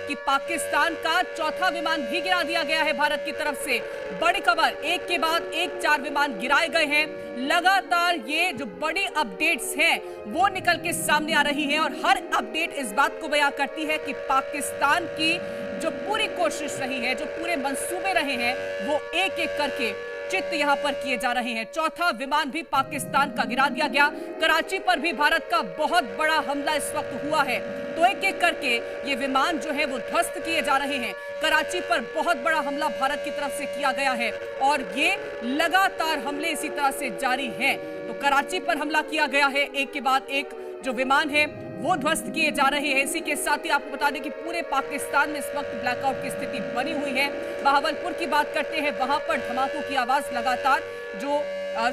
कि पाकिस्तान का चौथा विमान भी गिरा दिया गया है भारत की तरफ से। बड़ी खबर, एक के बाद एक 4 विमान गिराए गए हैं। लगातार ये जो बड़ी अपडेट्स हैं वो निकल के सामने आ रही हैं और हर अपडेट इस बात को बयां करती है कि पाकिस्तान की जो पूरी कोशिश रही है, जो पूरे मंसूबे रहे हैं, वो एक एक करके चित्त यहां पर किए जा रहे हैं। चौथा विमान भी पाकिस्तान का गिरा दिया गया। कराची पर भी भारत का बहुत बड़ा हमला इस वक्त हुआ है, तो एक एक करके ये विमान जो है वो ध्वस्त किए जा रहे हैं। कराची पर बहुत बड़ा हमला भारत की तरफ से किया गया है और ये लगातार हमले इसी तरह से जारी हैं। तो कराची पर हमला किया गया है, एक के बाद एक जो विमान है वो ध्वस्त किए जा रहे हैं। इसी के साथ ही आपको बता दें कि पूरे पाकिस्तान में इस वक्त ब्लैकआउट की स्थिति बनी हुई है। बहावलपुर की बात करते हैं, वहां पर धमाकों की आवाज लगातार जो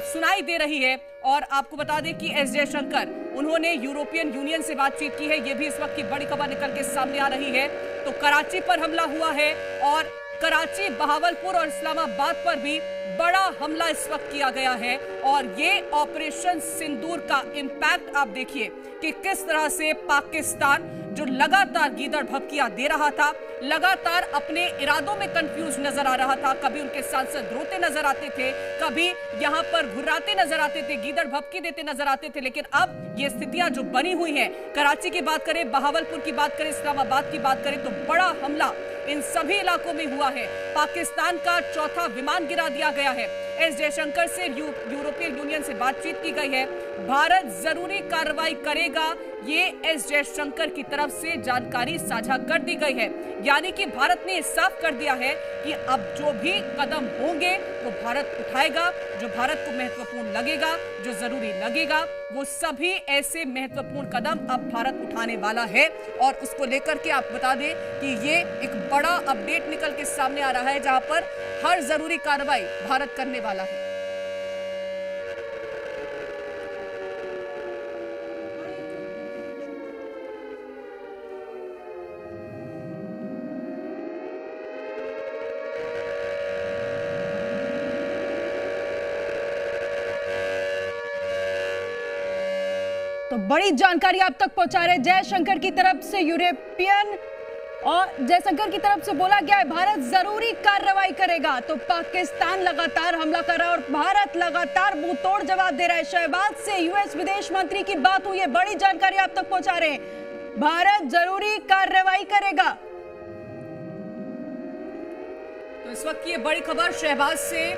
सुनाई दे रही है। और आपको बता दें कि एस जयशंकर उन्होंने यूरोपियन यूनियन से बातचीत की है, यह भी इस वक्त की बड़ी खबर निकल के सामने आ रही है। तो कराची पर हमला हुआ है और कराची, बहावलपुर और इस्लामाबाद पर भी बड़ा हमला इस वक्त किया गया है। और ये ऑपरेशन सिंदूर का इंपैक्ट आप देखिए कि किस तरह से पाकिस्तान जो लगातार गीदड़ भभकियां दे रहा था, लगातार अपने इरादों में कंफ्यूज नजर आ रहा था। कभी उनके सांसद रोते नजर आते थे, कभी यहां पर घुर्राते नजर आते थे, गीदड़ भभकी देते नजर आते थे। लेकिन अब ये स्थितियां जो बनी हुई हैं, कराची की बात करें, बहावलपुर की बात करें, इस्लामाबाद की बात करें, तो बड़ा हमला इन सभी इलाकों में हुआ है। पाकिस्तान का चौथा विमान गिरा दिया गया है। एस जयशंकर से यूरोपियन यूनियन से बातचीत की गई है। भारत जरूरी कार्रवाई करेगा, ये एस जयशंकर की तरफ से जानकारी साझा कर दी गई है। यानी कि भारत ने साफ कर दिया है कि अब जो भी कदम होंगे वो भारत उठाएगा, जो भारत को महत्वपूर्ण लगेगा, जो जरूरी लगेगा, वो सभी ऐसे महत्वपूर्ण कदम अब भारत उठाने वाला है। और उसको लेकर के आप बता दें कि ये एक बड़ा अपडेट निकल के सामने आ रहा है, जहां पर हर जरूरी कार्रवाई भारत करने वाला है। तो बड़ी जानकारी आप तक पहुंचा रहे जयशंकर की तरफ से, यूरोपियन और जयशंकर की तरफ से बोला गया है भारत जरूरी कार्रवाई करेगा। तो पाकिस्तान लगातार हमला कर रहा है और भारत लगातार मुंहतोड़ जवाब दे रहा है। शहबाज से यूएस विदेश मंत्री की बात हुई है, बड़ी जानकारी आप तक पहुंचा रहे हैं, भारत जरूरी कार्रवाई करेगा। तो इस वक्त की ये बड़ी खबर, शहबाज से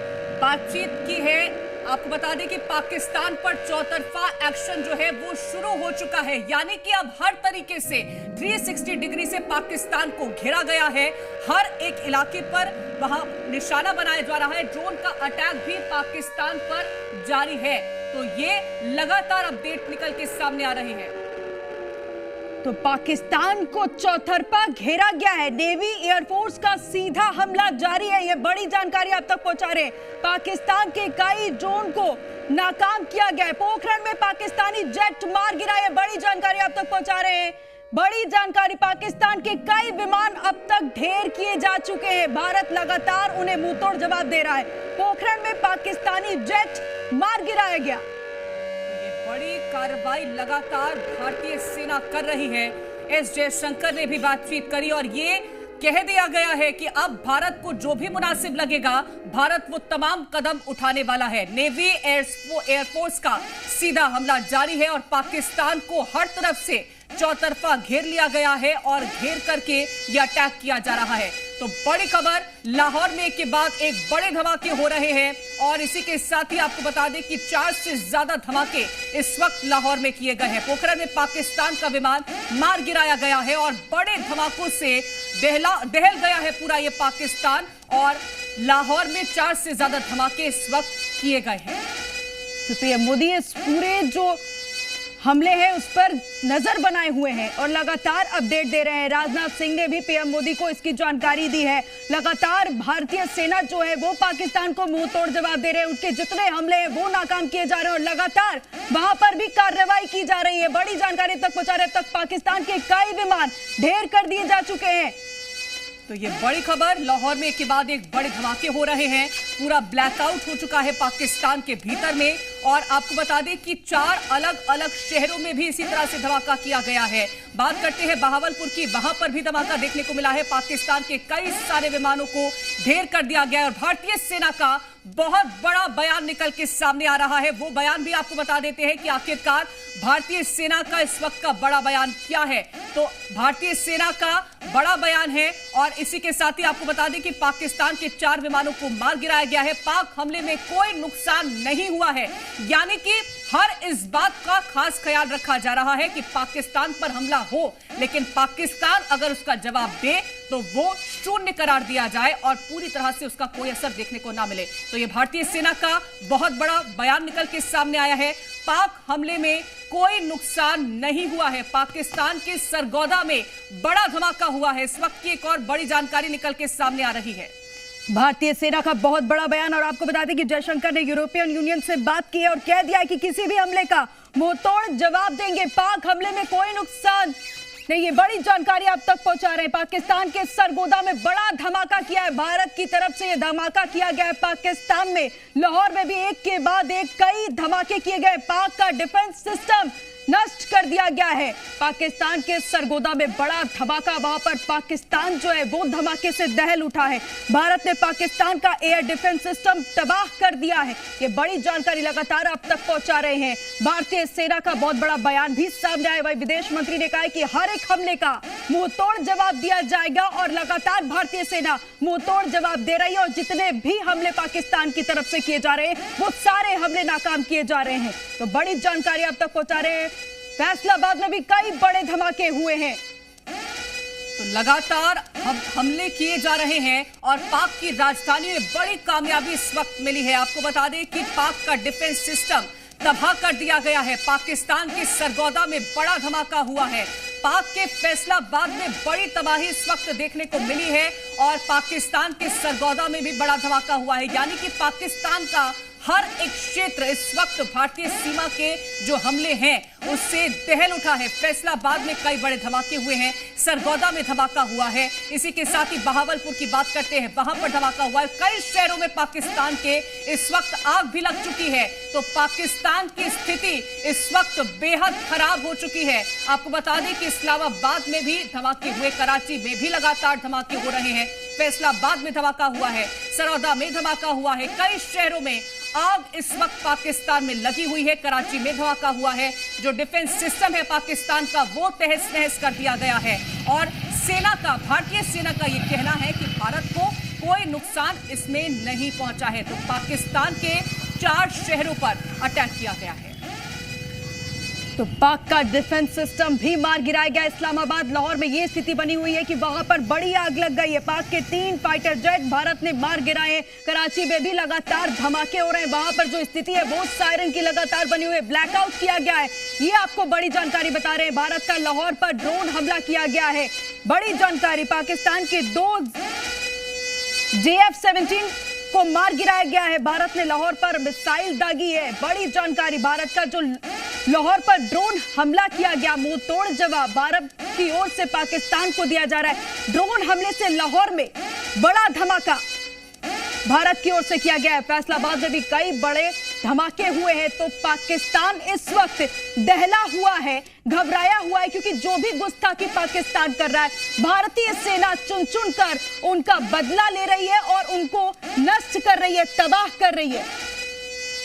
बातचीत की है। आपको बता दें कि पाकिस्तान पर चौतरफा एक्शन जो है वो शुरू हो चुका है। यानी कि अब हर तरीके से 360 डिग्री से पाकिस्तान को घेरा गया है। हर एक इलाके पर वहां निशाना बनाया जा रहा है। ड्रोन का अटैक भी पाकिस्तान पर जारी है। तो ये लगातार अपडेट निकल के सामने आ रही है। तो पाकिस्तान को चौतरफा घेरा गया है, नेवी एयरफोर्स का सीधा हमला जारी है। यह बड़ी जानकारी आप तक पहुंचा रहे हैं। पाकिस्तान के कई ड्रोन को नाकाम किया गया है। पोखरण में पाकिस्तानी जेट मार गिरा है, बड़ी जानकारी आप तक पहुंचा रहे हैं। बड़ी जानकारी, पाकिस्तान के कई विमान अब तक ढेर किए जा चुके हैं। भारत लगातार उन्हें मुंहतोड़ जवाब दे रहा है। पोखरण में पाकिस्तानी जेट मार गिराया गया। बड़ी कार्रवाई लगातार भारतीय सेना कर रही है। एस जयशंकर ने भी बातचीत करी और ये कह दिया गया है कि अब भारत को जो भी मुनासिब लगेगा, भारत वो तमाम कदम उठाने वाला है। नेवी एयरफोर्स का सीधा हमला जारी है और पाकिस्तान को हर तरफ से चौतरफा घेर लिया गया है और घेर करके ये अटैक किया जा रहा है। तो बड़ी खबर, लाहौर में एक के बाद एक बड़े धमाके हो रहे हैं और इसी के साथ ही आपको बता दें कि 4 से ज्यादा धमाके इस वक्त लाहौर में किए गए हैं। पोखरण में पाकिस्तान का विमान मार गिराया गया है और बड़े धमाकों से दहल गया है पूरा ये पाकिस्तान। और लाहौर में 4 से ज्यादा धमाके इस वक्त किए गए हैं। तो पीएम मोदी इस पूरे जो हमले हैं उस पर नजर बनाए हुए हैं और लगातार अपडेट दे रहे हैं। राजनाथ सिंह ने भी पीएम मोदी को इसकी जानकारी दी है। लगातार भारतीय सेना जो है वो पाकिस्तान को मुंह तोड़ जवाब दे रहे हैं। उनके जितने हमले हैं वो नाकाम किए जा रहे हैं और लगातार वहां पर भी कार्रवाई की जा रही है। बड़ी जानकारी तक पहुंचा रहे, अब तक पाकिस्तान के कई विमान ढेर कर दिए जा चुके हैं। तो ये बड़ी खबर, लाहौर में एक के बाद एक बड़े धमाके हो रहे हैं। पूरा ब्लैकआउट हो चुका है पाकिस्तान के भीतर में और आपको बता दें कि 4 अलग अलग शहरों में भी इसी तरह से धमाका किया गया है। बात करते हैं बहावलपुर की, वहां पर भी धमाका देखने को मिला है। पाकिस्तान के कई सारे विमानों को ढेर कर दिया गया है और भारतीय सेना का बहुत बड़ा बयान निकल के सामने आ रहा है। वो बयान भी आपको बता देते हैं कि आखिरकार भारतीय सेना का इस वक्त का बड़ा बयान क्या है। तो भारतीय सेना का बड़ा बयान है और इसी के साथ ही आपको बता दें कि पाकिस्तान के 4 विमानों को मार गिराया गया है। पाक हमले में कोई नुकसान नहीं हुआ है, यानी कि हर इस बात का खास ख्याल रखा जा रहा है कि पाकिस्तान पर हमला हो, लेकिन पाकिस्तान अगर उसका जवाब दे तो वो शून्य करार दिया जाए और पूरी तरह से उसका कोई असर देखने को ना मिले। तो ये भारतीय सेना का बहुत बड़ा बयान निकल के सामने आया है। पाक हमले में कोई नुकसान नहीं हुआ है। पाकिस्तान के सरगोदा में बड़ा धमाका हुआ है। इस वक्त की एक और बड़ी जानकारी निकल के सामने आ रही है। भारतीय सेना का बहुत बड़ा बयान। और आपको बता दें कि जयशंकर ने यूरोपियन यूनियन से बात की है और कह दिया है कि किसी भी हमले का मुंहतोड़ जवाब देंगे। पाक हमले में कोई नुकसान नहीं, ये बड़ी जानकारी आप तक पहुंचा रहे हैं। पाकिस्तान के सरगोदा में बड़ा धमाका किया है। भारत की तरफ से यह धमाका किया गया है पाकिस्तान में। लाहौर में भी एक के बाद एक कई धमाके किए गए। पाक का डिफेंस सिस्टम नष्ट कर दिया गया है। पाकिस्तान के सरगोदा में बड़ा धमाका, वहां पर पाकिस्तान जो है वो धमाके से दहल उठा है। भारत ने पाकिस्तान का एयर डिफेंस सिस्टम तबाह कर दिया है। ये बड़ी जानकारी लगातार आप तक पहुंचा रहे हैं। भारतीय सेना का बहुत बड़ा बयान भी सामने आया। वही विदेश मंत्री ने कहा है कि हर एक हमले का मुंहतोड़ जवाब दिया जाएगा और लगातार भारतीय सेना मुंहतोड़ जवाब दे रही है और जितने भी हमले पाकिस्तान की तरफ से किए जा रहे हैं वो सारे हमले नाकाम किए जा रहे हैं। तो बड़ी जानकारी आप तक पहुंचा रहे हैं। फैसलाबाद में भी कई बड़े धमाके हुए हैं। तो लगातार हमले किए जा रहे हैं और पाक की राजधानी में बड़ी कामयाबी इस वक्त मिली है। आपको बता दें कि पाक का डिफेंस सिस्टम तबाह कर दिया गया है। पाकिस्तान के सरगोदा में बड़ा धमाका हुआ है। पाक के फैसलाबाद में बड़ी तबाही इस वक्त देखने को मिली है और पाकिस्तान के सरगोदा में भी बड़ा धमाका हुआ है, यानी कि पाकिस्तान का हर एक क्षेत्र इस वक्त भारतीय सीमा के जो हमले हैं उससे दहल उठा है। फैसलाबाद में कई बड़े धमाके हुए हैं, सरगोदा में धमाका हुआ है। इसी के साथ ही बहावलपुर की बात करते हैं, वहां पर धमाका हुआ है। कई शहरों में पाकिस्तान के इस वक्त आग भी लग चुकी है। तो पाकिस्तान की स्थिति इस वक्त बेहद खराब हो चुकी है। आपको बता दें कि इस्लामाबाद में भी धमाके हुए, कराची में भी लगातार धमाके हो रहे हैं, फैसलाबाद में धमाका हुआ है, सरौदा में धमाका हुआ है। कई शहरों में आग इस वक्त पाकिस्तान में लगी हुई है। कराची में धमाका हुआ है। जो डिफेंस सिस्टम है पाकिस्तान का वो तहस नहस कर दिया गया है और सेना का, भारतीय सेना का ये कहना है कि भारत को कोई नुकसान इसमें नहीं पहुंचा है। तो पाकिस्तान के 4 शहरों पर अटैक किया गया है। तो पाक का डिफेंस सिस्टम भी मार गिराया गया। इस्लामाबाद, लाहौर में ये स्थिति बनी हुई है कि वहां पर बड़ी आग लग गई है। पाक के 3 फाइटर जेट भारत ने मार गिराए। कराची में भी लगातार धमाके हो रहे हैं। वहां पर जो स्थिति है वो सायरन की लगातार बनी हुई है। ब्लैकआउट किया गया है। ये आपको बड़ी जानकारी बता रहे हैं। भारत का लाहौर पर ड्रोन हमला किया गया है। बड़ी जानकारी, पाकिस्तान के 2 JF-17 को मार गिराया गया है। भारत ने लाहौर पर मिसाइल दागी है। बड़ी जानकारी, भारत का जो लाहौर पर ड्रोन हमला किया गया, मुंह तोड़ जवाब भारत की ओर से पाकिस्तान को दिया जा रहा है। ड्रोन हमले से लाहौर में बड़ा धमाका भारत की ओर से किया गया है। फैसलाबाद में भी कई बड़े धमाके हुए हैं। तो पाकिस्तान इस वक्त दहला हुआ है, घबराया हुआ है, क्योंकि जो भी गुस्ताखी पाकिस्तान कर रहा है, भारतीय सेना चुन चुन कर उनका बदला ले रही है और उनको नष्ट कर रही है, तबाह कर रही है।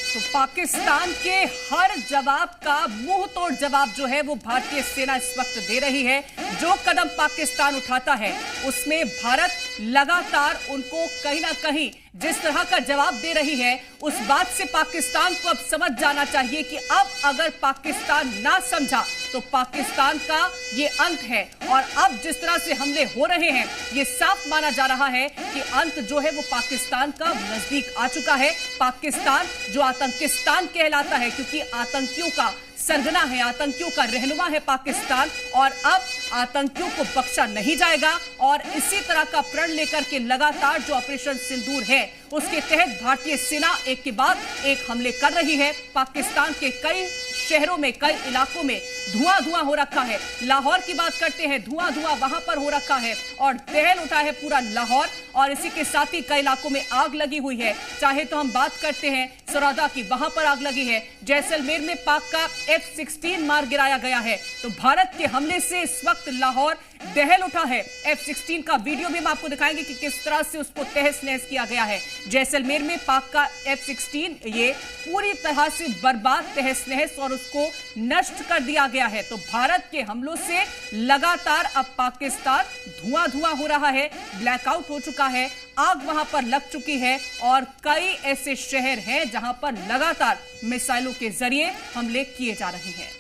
तो पाकिस्तान के हर जवाब का मुंह तोड़ जवाब जो है वो भारतीय सेना इस वक्त दे रही है। जो कदम पाकिस्तान उठाता है उसमें भारत लगातार उनको कहीं ना कहीं जिस तरह का जवाब दे रही है, उस बात से पाकिस्तान को अब समझ जाना चाहिए कि अब अगर पाकिस्तान ना समझा तो पाकिस्तान का ये अंत है। और अब जिस तरह से हमले हो रहे हैं ये साफ माना जा रहा है कि अंत जो है वो पाकिस्तान का नजदीक आ चुका है। पाकिस्तान जो आतंकिस्तान कहलाता है, क्योंकि आतंकियों का सरगना है, आतंकियों का रहनुमा है पाकिस्तान, और अब आतंकियों को बख्शा नहीं जाएगा। और इसी तरह का प्रण लेकर के लगातार जो ऑपरेशन सिंदूर है उसके तहत भारतीय सेना एक के बाद एक हमले कर रही है। पाकिस्तान के कई शहरों में, कई इलाकों में धुआं धुआं हो रखा है। लाहौर की बात करते हैं, धुआं धुआं वहां पर हो रखा है और दहल उठा है पूरा लाहौर। और इसी के साथ ही कई इलाकों में आग लगी हुई है। चाहे तो हम बात करते हैं सरौदा की, वहां पर आग लगी है। जैसलमेर में पाक का F-16 मार गिराया गया है। तो भारत के हमले से इस वक्त लाहौर दहल उठा है। F-16 का वीडियो भी हम आपको दिखाएंगे कि किस तरह से उसको तहस नहस किया गया है। जैसलमेर में पाक का F-16 ये पूरी तरह से बर्बाद, तहस नहस और उसको नष्ट कर दिया गया है। तो भारत के हमलों से लगातार अब पाकिस्तान धुआं धुआं हो रहा है, ब्लैकआउट हो चुका है, आग वहां पर लग चुकी है और कई ऐसे शहर हैं जहां पर लगातार मिसाइलों के जरिए हमले किए जा रहे हैं।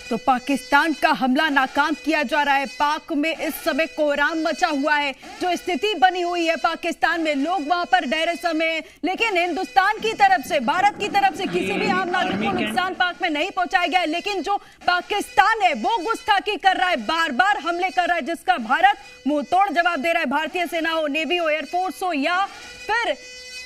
तो पाकिस्तान का हमला नाकाम किया जा रहा है। पाक में इस समय कोहराम मचा हुआ है। जो स्थिति बनी हुई है पाकिस्तान में, लोग वहां पर डरे समय, लेकिन हिंदुस्तान की तरफ से, भारत की तरफ से किसी भी आम नागरिक को नुकसान पाक में नहीं पहुंचाया गया है। लेकिन जो पाकिस्तान है वो गुस्ताखी कर रहा है, बार बार हमले कर रहा है, जिसका भारत मुंह तोड़ जवाब दे रहा है। भारतीय सेना हो, नेवी हो, एयरफोर्स हो या फिर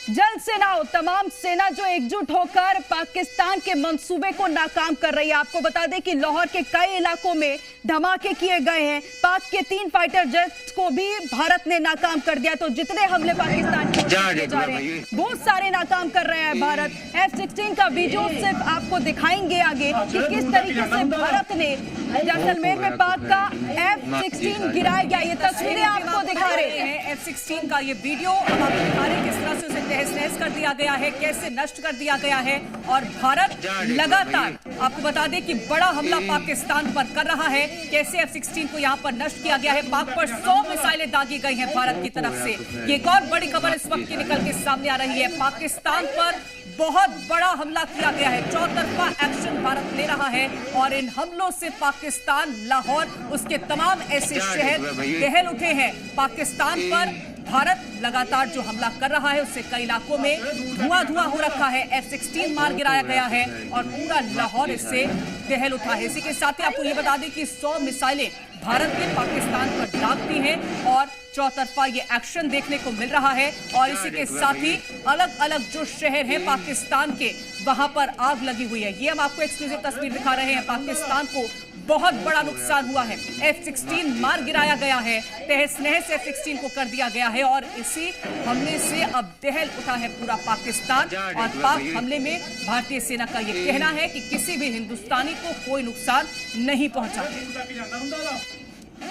जल सेना हो, तमाम सेना जो एकजुट होकर पाकिस्तान के मंसूबे को नाकाम कर रही है। आपको बता दें कि लाहौर के कई इलाकों में धमाके किए गए हैं। पाक के 3 फाइटर जेट्स को भी भारत ने नाकाम कर दिया। तो जितने हमले पाकिस्तान के किए जा रहे हैं वो सारे नाकाम कर रहे हैं भारत। F-16 का वीडियो सिर्फ आपको दिखाएंगे आगे कि किस तरीके से भारत ने जैसलमेर में पाक का F-16 गिराया गया। ये तस्वीरें आपको दिखा रहे हैं। F-16 का ये वीडियो अब आपको दिखा रहे हैं किस तरह से उसे तहस नहस कर दिया गया है, कैसे नष्ट कर दिया गया है। और भारत लगातार आपको बता दें कि बड़ा हमला पाकिस्तान पर कर रहा है। कैसे F-16 को यहां पर नष्ट किया गया है। पाक पर 100 मिसाइलें दागी गई हैं भारत की तरफ से। ये एक और बड़ी खबर इस वक्त की निकल के सामने आ रही है। पाकिस्तान पर बहुत बड़ा हमला किया गया है, चौतरफा एक्शन भारत ले रहा है और इन हमलों से पाकिस्तान, लाहौर, उसके तमाम ऐसे शहर दहल उठे हैं। पाकिस्तान पर भारत लगातार जो हमला कर रहा है उससे कई इलाकों में धुआं धुआं हो रखा है। F-16 मार गिराया गया है और पूरा लाहौर इससे दहल उठा है। इसी के साथ ही आपको ये बता दें कि 100 मिसाइलें भारत ने पाकिस्तान पर दाग दी हैं और चौतरफा ये एक्शन देखने को मिल रहा है। और इसी के साथ ही अलग अलग जो शहर हैं पाकिस्तान के, वहां पर आग लगी हुई है। ये हम आपको एक्सक्लूसिव तस्वीर दिखा रहे हैं। पाकिस्तान को बहुत बड़ा नुकसान हुआ है। F-16 मार गिराया गया है, तहस नहस F-16 को कर दिया गया है और इसी हमले से अब दहल उठा है पूरा पाकिस्तान। और पाक हमले में भारतीय सेना का ये कहना है कि किसी भी हिंदुस्तानी को कोई नुकसान नहीं पहुंचा है।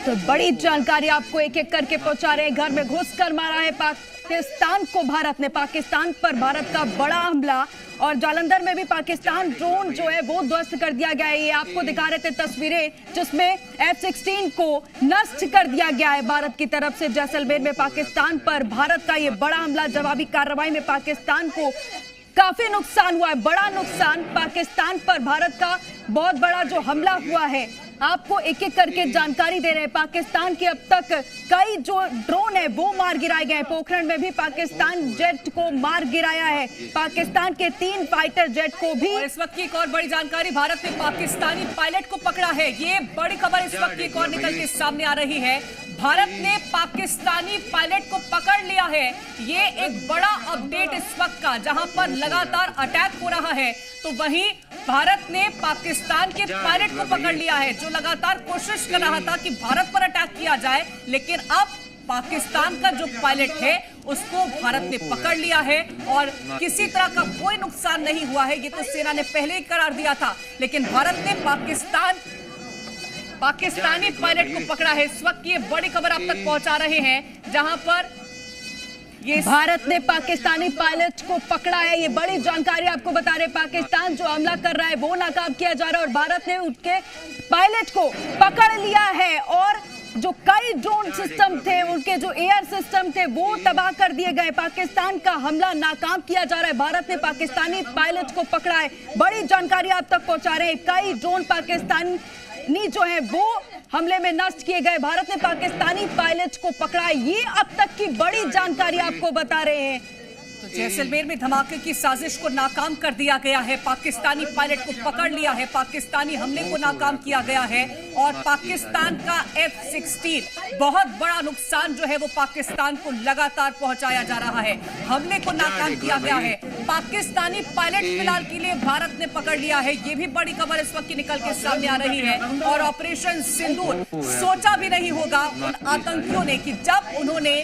तो बड़ी जानकारी आपको एक एक करके पहुंचा रहे हैं। घर में घुसकर मारा है पाकिस्तान को भारत ने। पाकिस्तान पर भारत का बड़ा हमला और जालंधर में भी पाकिस्तान ड्रोन जो है वो ध्वस्त कर दिया गया है। ये आपको दिखा रहे थे तस्वीरें जिसमें F-16 को नष्ट कर दिया गया है भारत की तरफ से। जैसलमेर में पाकिस्तान पर भारत का ये बड़ा हमला, जवाबी कार्रवाई में पाकिस्तान को काफी नुकसान हुआ है, बड़ा नुकसान पाकिस्तान पर भारत का बहुत बड़ा जो हमला हुआ है। आपको एक एक करके जानकारी दे रहे हैं। पाकिस्तान के अब तक कई जो ड्रोन है वो मार गिराए गए। पोखरण में भी पाकिस्तान जेट को मार गिराया है। पाकिस्तान के 3 फाइटर जेट को भी। और इस वक्त की एक और बड़ी जानकारी, भारत ने पाकिस्तानी पायलट को पकड़ा है। ये बड़ी खबर इस वक्त की एक और निकल के सामने आ रही है। भारत ने पाकिस्तानी पायलट को पकड़ लिया है। ये एक बड़ा अपडेट इस वक्त का, जहां पर लगातार अटैक हो रहा है तो वहीं भारत ने पाकिस्तान के पायलट को पकड़ लिया है जो लगातार कोशिश कर रहा था कि भारत पर अटैक किया जाए। लेकिन अब पाकिस्तान का जो पायलट है उसको भारत ने पकड़ लिया है और किसी तरह का कोई नुकसान नहीं हुआ है। ये तो सेना ने पहले ही करार दिया था, लेकिन भारत ने पाकिस्तानी पायलट को पकड़ा है। इस वक्त ये बड़ी खबर आप तक पहुंचा रहे हैं, जहां पर ये भारत ने पाकिस्तानी पायलट को पकड़ा है। ये बड़ी जानकारी आपको बता रहे। पाकिस्तान जो हमला कर रहा है वो नाकाम किया जा रहा है और भारत ने उनके पायलट को पकड़ लिया है। और जो कई ड्रोन सिस्टम थे, उनके जो एयर सिस्टम थे वो तबाह कर दिए गए। पाकिस्तान का हमला नाकाम किया जा रहा है। भारत ने पाकिस्तानी पायलट को पकड़ा है। बड़ी जानकारी आप तक पहुंचा रहे हैं। कई ड्रोन पाकिस्तानी जो है वो हमले में नष्ट किए गए। भारत ने पाकिस्तानी पायलट को पकड़ा है। ये अब तक की बड़ी जानकारी आपको बता रहे हैं। तो जैसलमेर में धमाके की साजिश को नाकाम कर दिया गया है। पाकिस्तानी पायलट को पकड़ लिया है। पाकिस्तानी हमले को नाकाम किया गया है और पाकिस्तान का F-16 बहुत बड़ा नुकसान जो है वो पाकिस्तान को लगातार पहुंचाया जा रहा है। हमले को नाकाम किया गया है। पाकिस्तानी पायलट फिलहाल के लिए भारत ने पकड़ लिया है। ये भी बड़ी खबर इस वक्त की निकल के सामने आ रही है। और ऑपरेशन सिंदूर सोचा भी नहीं होगा उन आतंकियों ने कि जब उन्होंने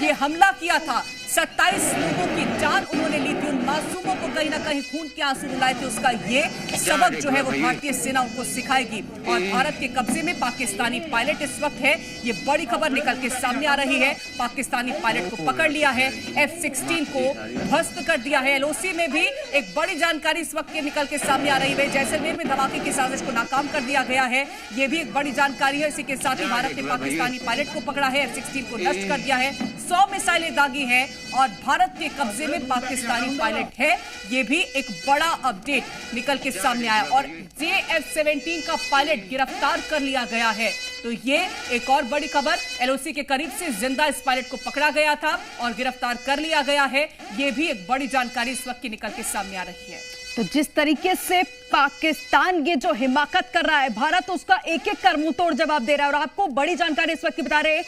ये हमला किया था। 27 लोगों की जान उन्होंने ली थी। उन मासूमों को कहीं ना कहीं खून के आंसू रुलाए थे। उसका ये सबक जो है वो भारतीय सेना उनको सिखाएगी। और भारत के कब्जे में पाकिस्तानी पायलट इस वक्त है। ये बड़ी खबर निकल के सामने आ रही है। पाकिस्तानी पायलट को पकड़ लिया है, F-16 को ध्वस्त कर दिया है। LOC में भी एक बड़ी जानकारी इस वक्त निकल के सामने आ रही है। जैसलमेर में धमाके की साजिश को नाकाम कर दिया गया है, ये भी एक बड़ी जानकारी है। इसी के साथ ही भारत ने पाकिस्तानी पायलट को पकड़ा है, F-16 को नष्ट कर दिया है, 100 मिसाइलें दागी हैं और भारत के कब्जे में पाकिस्तानी पायलट है। ये भी एक बड़ा अपडेट निकल के सामने आया और F-17 का पायलट गिरफ्तार कर लिया गया है। तो ये एक और बड़ी खबर, LOC के करीब से जिंदा इस पायलट को पकड़ा गया था और गिरफ्तार कर लिया गया है। ये भी एक बड़ी जानकारी इस वक्त की निकल के सामने आ रही है। तो जिस तरीके से पाकिस्तान ये जो हिमाकत कर रहा है, भारत उसका एक एक कर मुंह तोड़ जवाब दे रहा है। और आपको बड़ी जानकारी इस वक्त की बता रहे हैं,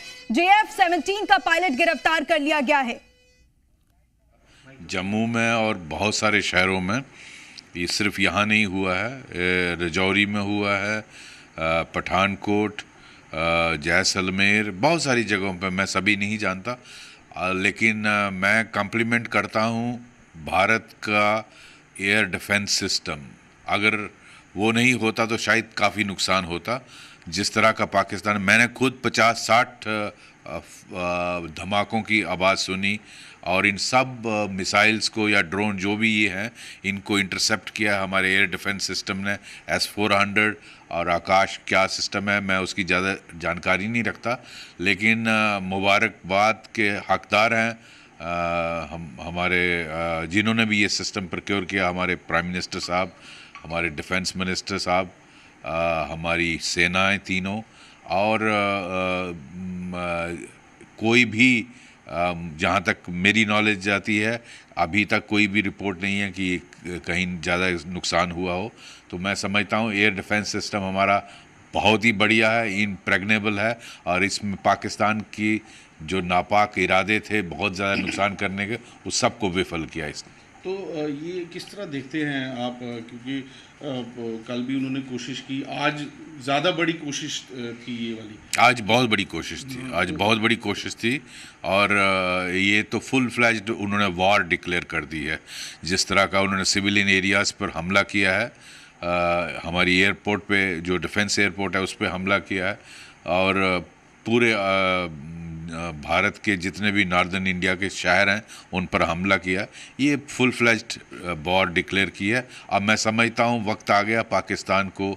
F-17 का पायलट गिरफ्तार कर लिया गया है जम्मू में और बहुत सारे शहरों में। ये सिर्फ यहाँ नहीं हुआ है, राजौरी में हुआ है, पठानकोट, जैसलमेर, बहुत सारी जगहों पर। मैं सभी नहीं जानता, लेकिन मैं कॉम्प्लीमेंट करता हूँ भारत का एयर डिफेंस सिस्टम। अगर वो नहीं होता तो शायद काफ़ी नुकसान होता। जिस तरह का पाकिस्तान, मैंने खुद 50-60 धमाकों की आवाज़ सुनी और इन सब मिसाइल्स को या ड्रोन जो भी ये हैं, इनको इंटरसेप्ट किया हमारे एयर डिफेंस सिस्टम ने। S-400 और आकाश क्या सिस्टम है मैं उसकी ज़्यादा जानकारी नहीं रखता, लेकिन मुबारकबाद के हकदार हैं हमारे जिन्होंने भी ये सिस्टम प्रोक्योर किया, हमारे प्राइम मिनिस्टर साहब, हमारे डिफेंस मिनिस्टर साहब, हमारी सेनाएं तीनों। और कोई भी जहाँ तक मेरी नॉलेज जाती है, अभी तक कोई भी रिपोर्ट नहीं है कि कहीं ज़्यादा नुकसान हुआ हो। तो मैं समझता हूँ एयर डिफेंस सिस्टम हमारा बहुत ही बढ़िया है, इम्प्रेग्नेबल है। और इसमें पाकिस्तान की जो नापाक इरादे थे बहुत ज़्यादा नुकसान करने के, उस सब को विफल किया इसने। तो ये किस तरह देखते हैं आप, क्योंकि कल भी उन्होंने कोशिश की, आज ज़्यादा बड़ी कोशिश थी ये वाली? आज बहुत बड़ी कोशिश थी, आज बहुत बड़ी कोशिश थी। और ये तो फुल फ्लैज्ड उन्होंने वॉर डिक्लेयर कर दी है। जिस तरह का उन्होंने सिविलियन एरियाज़ पर हमला किया है, हमारी एयरपोर्ट पे जो डिफेंस एयरपोर्ट है उस पर हमला किया है, और पूरे भारत के जितने भी नॉर्दर्न इंडिया के शहर हैं उन पर हमला किया। ये फुल फ्लैज्ड वॉर डिक्लेयर की है। अब मैं समझता हूँ वक्त आ गया पाकिस्तान को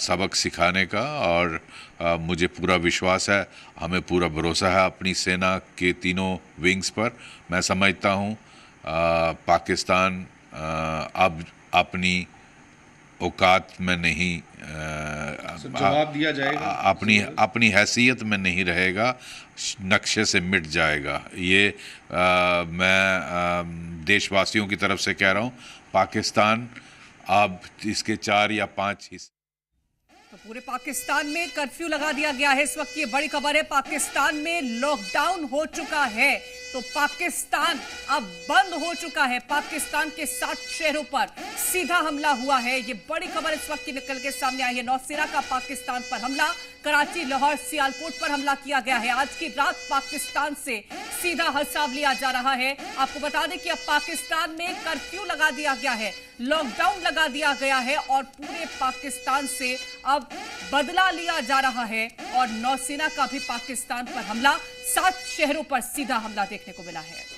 सबक सिखाने का, और मुझे पूरा विश्वास है, हमें पूरा भरोसा है अपनी सेना के तीनों विंग्स पर। मैं समझता हूँ पाकिस्तान अब अपनी औकात में नहीं, जवाब दिया जाएगा, अपनी हैसियत में नहीं रहेगा, नक्शे से मिट जाएगा। ये मैं देशवासियों की तरफ से कह रहा हूँ। पाकिस्तान अब इसके 4 या 5 हिस्से। तो पूरे पाकिस्तान में कर्फ्यू लगा दिया गया है। इस वक्त ये बड़ी खबर है, पाकिस्तान में लॉकडाउन हो चुका है। तो पाकिस्तान अब बंद हो चुका है। पाकिस्तान के 7 शहरों पर सीधा हमला हुआ है। ये बड़ी खबर इस वक्त की निकल के सामने आई है। नौसेना का पाकिस्तान पर हमला, कराची, लाहौर, सियालकोट पर हमला किया गया है। आज की रात पाकिस्तान से सीधा हिसाब लिया जा रहा है। आपको बता दें कि अब पाकिस्तान में कर्फ्यू लगा दिया गया है, लॉकडाउन लगा दिया गया है और पूरे पाकिस्तान से अब बदला लिया जा रहा है। और नौसेना का भी पाकिस्तान पर हमला, 7 शहरों पर सीधा हमला देखने को मिला है।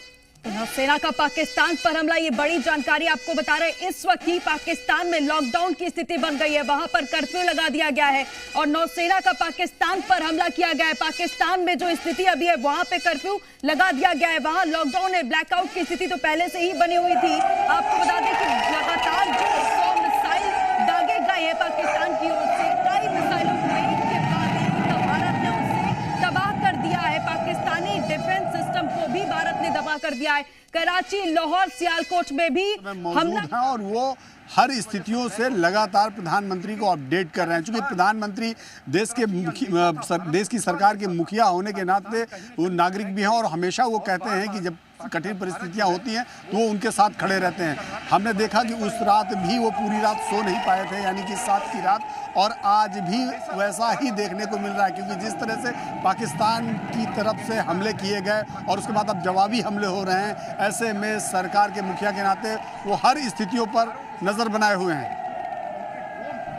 तो नौसेना का पाकिस्तान पर हमला, ये बड़ी जानकारी आपको बता रहे हैं। इस वक्त ही पाकिस्तान में लॉकडाउन की स्थिति बन गई है, वहां पर कर्फ्यू लगा दिया गया है और नौसेना का पाकिस्तान पर हमला किया गया है। पाकिस्तान में जो स्थिति अभी है वहां पे कर्फ्यू लगा दिया गया है, वहां लॉकडाउन है। ब्लैकआउट की स्थिति तो पहले से ही बनी हुई थी। आपको बता दें कि लगातार जो 100 मिसाइल दागे गए हैं पाकिस्तान की ओर से, कई मिसाइलों को एक के बाद एक भारत ने उसे तबाह कर दिया है। पाकिस्तानी डिफेंस सिस्टम को भी भारत ने तबाह कर दिया है। कराची, लाहौर, सियालकोट में भी हमला और वो हर स्थितियों से लगातार प्रधानमंत्री को अपडेट कर रहे हैं। चूंकि प्रधानमंत्री देश की सरकार के मुखिया होने के नाते वो नागरिक भी हैं और हमेशा वो कहते हैं कि जब कठिन परिस्थितियां होती हैं तो वो उनके साथ खड़े रहते हैं। हमने देखा कि उस रात भी वो पूरी रात सो नहीं पाए थे, यानी कि 7 की रात, और आज भी वैसा ही देखने को मिल रहा है। क्योंकि जिस तरह से पाकिस्तान की तरफ से हमले किए गए और उसके बाद अब जवाबी हमले हो रहे हैं, ऐसे में सरकार के मुखिया के नाते वो हर स्थितियों पर नज़र बनाए हुए हैं।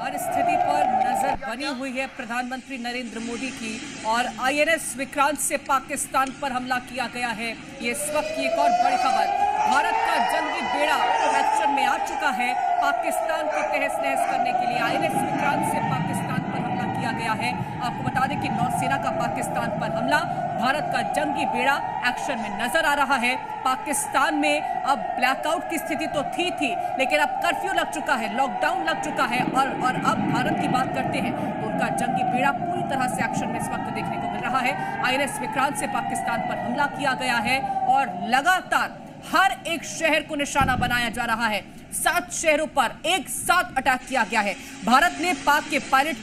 हर स्थिति पर नजर बनी हुई है प्रधानमंत्री नरेंद्र मोदी की। और INS विक्रांत से पाकिस्तान पर हमला किया गया है, ये इस वक्त की एक और बड़ी खबर। भारत का जंगी बेड़ा एक्शन में आ चुका है पाकिस्तान को तहस नहस करने के लिए। INS विक्रांत से पाकिस्तान पर हमला किया गया है। आपको बता दें कि नौसेना का पाकिस्तान पर हमला, भारत का जंगी बेड़ा एक्शन में नजर आ रहा है। पाकिस्तान में अब ब्लैकआउट की स्थिति तो थी लेकिन अब कर्फ्यू लग चुका है, लॉकडाउन लग चुका है और अब भारत की बात करते हैं तो उनका जंगी बेड़ा पूरी तरह से एक्शन में इस वक्त देखने को मिल रहा है। INS विक्रांत से पाकिस्तान पर हमला किया गया है और लगातार हर एक शहर को निशाना बनाया जा रहा है। 7 शहरों पर एक साथ अटैक किया गया है। भारत ने पाक के पायलट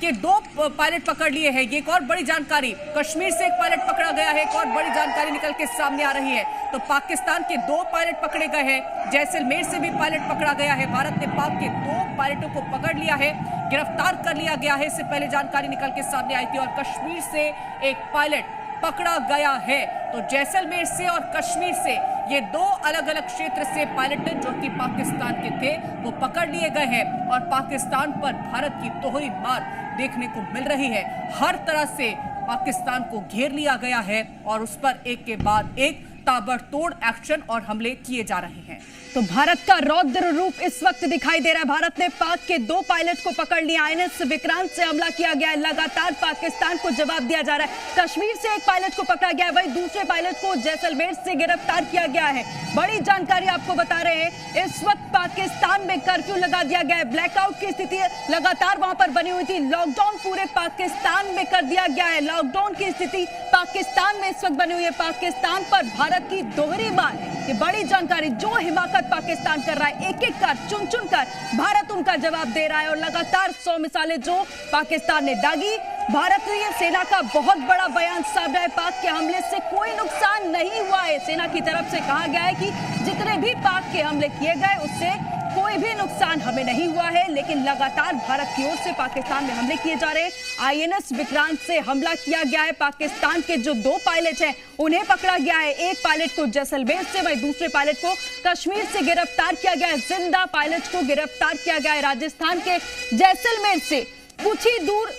के 2 पायलट पकड़ लिए हैं। ये एक और बड़ी जानकारी, कश्मीर से एक पायलट पकड़ा गया है। एक और बड़ी जानकारी निकल के सामने आ रही है। तो पाकिस्तान के 2 पायलट पकड़े गए हैं, जैसलमेर से भी पायलट पकड़ा गया है। भारत ने पाक के 2 पायलटों को पकड़ लिया है, गिरफ्तार कर लिया गया है। इससे पहले जानकारी निकल के सामने आई थी। और कश्मीर से एक पायलट पकड़ा गया है। तो जैसलमेर से और कश्मीर से ये 2 अलग अलग क्षेत्र से पायलट जो कि पाकिस्तान के थे वो पकड़ लिए गए हैं। और पाकिस्तान पर भारत की दोहरी मार देखने को मिल रही है। हर तरह से पाकिस्तान को घेर लिया गया है और उस पर एक के बाद एक ताबड़तोड़ एक्शन और हमले किए जा रहे हैं। तो भारत का रौद्र रूप इस वक्त दिखाई दे रहा है। भारत ने पाक के 2 पायलट को पकड़ लिया। INS विक्रांत से हमला किया गया है। लगातार पाकिस्तान को जवाब दिया जा रहा है। कश्मीर से एक पायलट को पकड़ा गया है, वहीं दूसरे पायलट को जैसलमेर से गिरफ्तार किया गया है। बड़ी जानकारी आपको बता रहे हैं, इस वक्त पाकिस्तान में कर्फ्यू लगा दिया गया है। ब्लैकआउट की स्थिति लगातार वहां पर बनी हुई थी। लॉकडाउन पूरे पाकिस्तान में कर दिया गया है। लॉकडाउन की स्थिति पाकिस्तान में इस वक्त बनी हुई है। पाकिस्तान पर भारत की दोहरी मार, ये बड़ी जानकारी। जो हिमाकत पाकिस्तान कर रहा है, एक एक कर चुन कर भारत उनका जवाब दे रहा है। और लगातार 100 मिसालें जो पाकिस्तान ने दागी। भारतीय सेना का बहुत बड़ा बयान सामने है। पाक के हमले से कोई नुकसान नहीं हुआ है। सेना की तरफ से कहा गया है कि जितने भी पाक के हमले किए गए उससे कोई भी नुकसान हमें नहीं हुआ है। लेकिन लगातार भारत की ओर से पाकिस्तान में हमले किए जा रहे हैं। INS विक्रांत से हमला किया गया है। पाकिस्तान के जो 2 पायलट हैं उन्हें पकड़ा गया है। एक पायलट को जैसलमेर से, वहीं दूसरे पायलट को कश्मीर से गिरफ्तार किया गया है। जिंदा पायलट को गिरफ्तार किया गया है। राजस्थान के जैसलमेर से कुछ ही दूर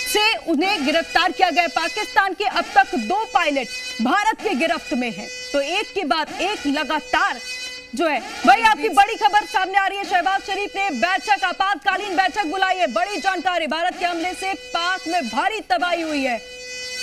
से उन्हें गिरफ्तार किया गया। पाकिस्तान के अब तक 2 पायलट भारत के गिरफ्त में हैं। तो एक के बाद एक लगातार जो है वही आपकी बड़ी खबर सामने आ रही है। शहबाज शरीफ ने बैठक, आपातकालीन बैठक बुलाई है। बड़ी जानकारी, भारत के हमले से पाक में भारी तबाही हुई है।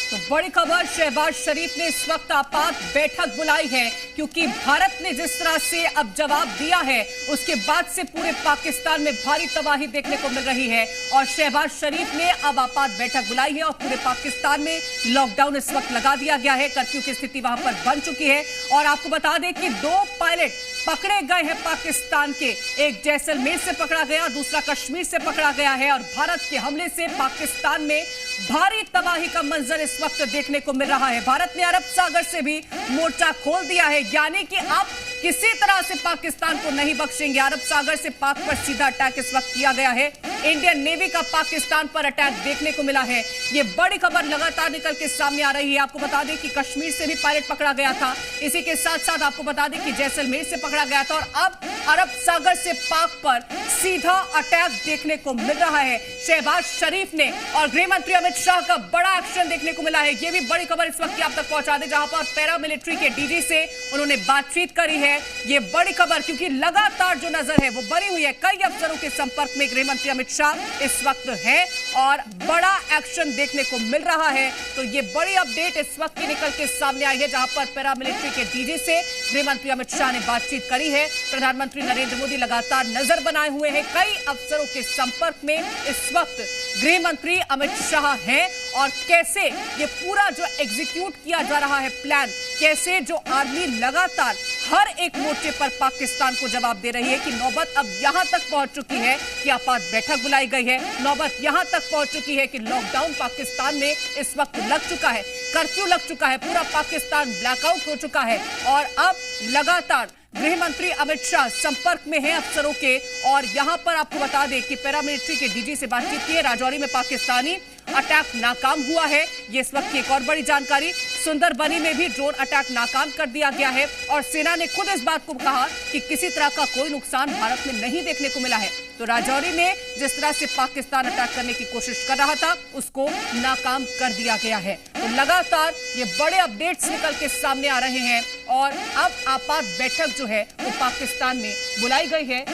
तो बड़ी खबर, शहबाज शरीफ ने इस वक्त आपात बैठक बुलाई है क्योंकि भारत ने जिस तरह से अब जवाब दिया है उसके बाद से पूरे पाकिस्तान में भारी तबाही देखने को मिल रही है। और शहबाज शरीफ ने अब आपात बैठक बुलाई है और पूरे पाकिस्तान में लॉकडाउन इस वक्त लगा दिया गया है। कर्फ्यू की स्थिति वहां पर बन चुकी है। और आपको बता दें कि 2 पायलट पकड़े गए हैं पाकिस्तान के। एक जैसलमेर से पकड़ा गया, दूसरा कश्मीर से पकड़ा गया है। और भारत के हमले से पाकिस्तान में भारी तबाही का मंजर इस वक्त देखने को मिल रहा है। भारत ने अरब सागर से भी मोर्चा खोल दिया है, यानी कि अब किसी तरह से पाकिस्तान को नहीं बख्शेंगे। अरब सागर से पाक पर सीधा अटैक इस वक्त किया गया है। इंडियन नेवी का पाकिस्तान पर अटैक देखने को मिला है। ये बड़ी खबर लगातार निकल के सामने आ रही है। आपको बता दें कि कश्मीर से भी पायलट पकड़ा गया था। इसी के साथ साथ आपको बता दें कि जैसलमेर से पकड़ा गया था। और अब अरब सागर से पाक पर सीधा अटैक देखने को मिल रहा है। शहबाज शरीफ ने और गृह मंत्री अमित शाह का बड़ा एक्शन देखने को मिला है। ये भी बड़ी खबर इस वक्त आप तक पहुंचा दे, जहां पर पैरामिलिट्री के डीजी से उन्होंने बातचीत करी है। ये बड़ी खबर क्योंकि लगातार जो नजर है वो बनी हुई है। कई अफसरों के संपर्क में गृह मंत्री अमित शाह इस वक्त है और बड़ा एक्शन देखने को मिल रहा है। तो ये बड़ी अपडेट इस वक्त की निकल के सामने आई है, जहां पर पैरामिलिट्री के डीजी से गृह मंत्री अमित शाह ने बातचीत करी है। प्रधानमंत्री नरेंद्र मोदी लगातार नजर बनाए हुए हैं। कई अफसरों के संपर्क में इस वक्त गृह मंत्री अमित शाह हैं। और कैसे ये पूरा जो एग्जीक्यूट किया जा रहा है प्लान, कैसे जो आर्मी लगातार हर एक मोर्चे पर पाकिस्तान को जवाब दे रही है कि नौबत अब यहां तक पहुंच चुकी है कि आपात बैठक बुलाई गई है, नौबत यहां तक पहुंच चुकी है कि लॉकडाउन पाकिस्तान में इस वक्त लग चुका है, कर्फ्यू लग चुका है, पूरा पाकिस्तान ब्लैकआउट हो चुका है और अब लगातार गृह मंत्री अमित शाह संपर्क में हैं अफसरों के। और यहां पर आपको बता दें कि पैरामिलिट्री के डीजी से बातचीत की है। राजौरी में पाकिस्तानी अटैक नाकाम हुआ है, ये इस वक्त की एक और बड़ी जानकारी। सुंदरबनी में भी ड्रोन अटैक नाकाम कर दिया गया है और सेना ने खुद इस बात को कहा कि किसी तरह का कोई नुकसान भारत में नहीं देखने को मिला है। तो राजौरी में जिस तरह से पाकिस्तान अटैक करने की कोशिश कर रहा था उसको नाकाम कर दिया गया है। तो लगातार ये बड़े अपडेट्स निकल के सामने आ रहे हैं और अब आपात बैठक जो है वो पाकिस्तान में बुलाई गई है।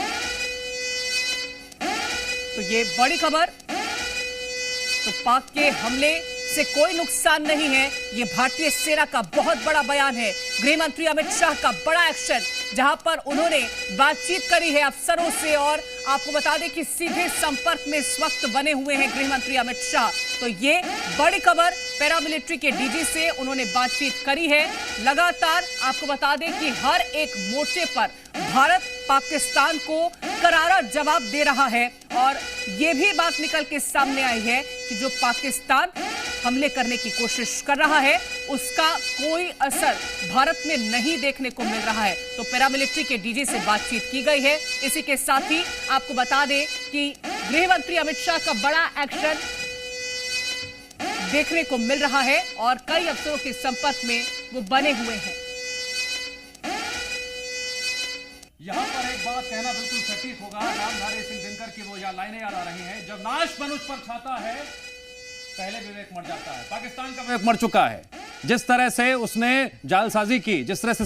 तो ये बड़ी खबर, तो पाक के हमले से कोई नुकसान नहीं है, ये भारतीय सेना का बहुत बड़ा बयान है। गृह मंत्री अमित शाह का बड़ा एक्शन, जहां पर उन्होंने बातचीत करी है अफसरों से और आपको बता दें कि सीधे संपर्क में इस वक्त बने हुए हैं गृह मंत्री अमित शाह। तो ये बड़ी खबर, पैरामिलिट्री के डीजी से उन्होंने बातचीत करी है। लगातार आपको बता दें कि हर एक मोर्चे पर भारत पाकिस्तान को करारा जवाब दे रहा है और ये भी बात निकल के सामने आई है कि जो पाकिस्तान हमले करने की कोशिश कर रहा है उसका कोई असर भारत में नहीं देखने को मिल रहा है। तो पैरामिलिट्री के डीजी से बातचीत की गई है। इसी के साथ ही आपको बता दें कि गृह मंत्री अमित शाह का बड़ा एक्शन देखने को मिल रहा है और कई अफसरों के संपर्क में वो बने हुए हैं। यहाँ पर एक बात कहना बिल्कुल सटीक होगा, रामधारी सिंह दिनकर की वो लाइनें याद आ रही हैं, जब नाश मनुष्य पर छाता है पहले विवेक मर जाता है। पाकिस्तान का विवेक मर चुका है, जिस तरह से उसने जालसाजी की, जिस तरह से